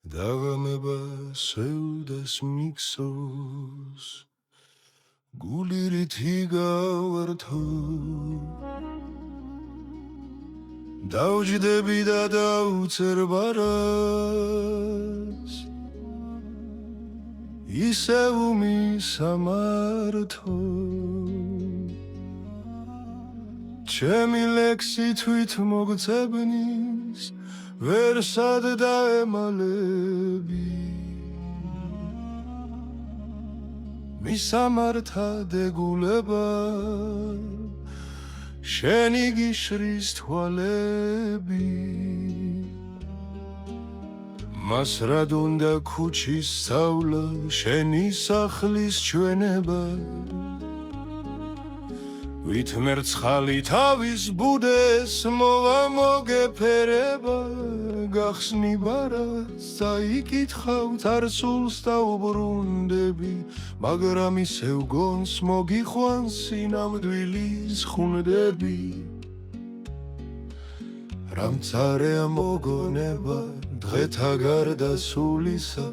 დაღამება სევდას მიქსოს გულირითი გავართო დავჯდები და დავწერ ბარას ისევ მისამართო ჩემი ლექსი თვით მოგწებნის ვერსად დაემალები მისამართა დეგულება შენი გიშრის თვალები მას რად უნდა ქუჩის სწავლა შენი სახლის ჩვენება ვით მერცხალი თავის ბუდეს მოვა მოგეფერება გახსნი ბარას წაიკითხავ წარსულს დაუბრუნდები მაგრამ ისევ გონს მოგიყვანს სინამდვილის ხუნდები რა მწარეა მოგონება დღეთა გარდა სულისა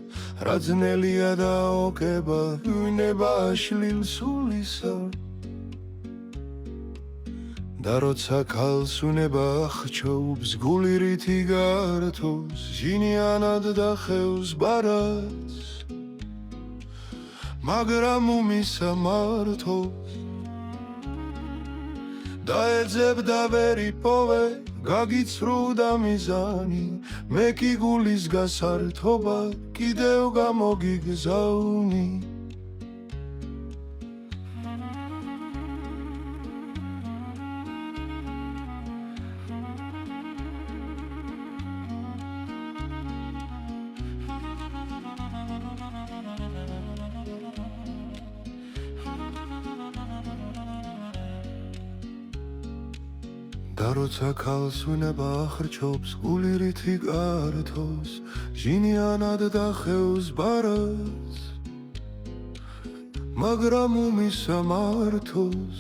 რა ძნელია დაოკება ვინება აშლილ სულისა და როცა ქალს უნება ახჩობს გულირითი გართოს ჟინიანად დახევს ბარას მაგრამ უმისამართოს დაეძებდა ვერ იპოვე გაგიცრუდა მიზანი მე კი გულის გასართობა კიდევ გამოგიგზავნი და როცა ქალს უნება ახრჩობს გულირითი გართოს ჟინიანად დახევს ბარას მაგრამ უმისამართოს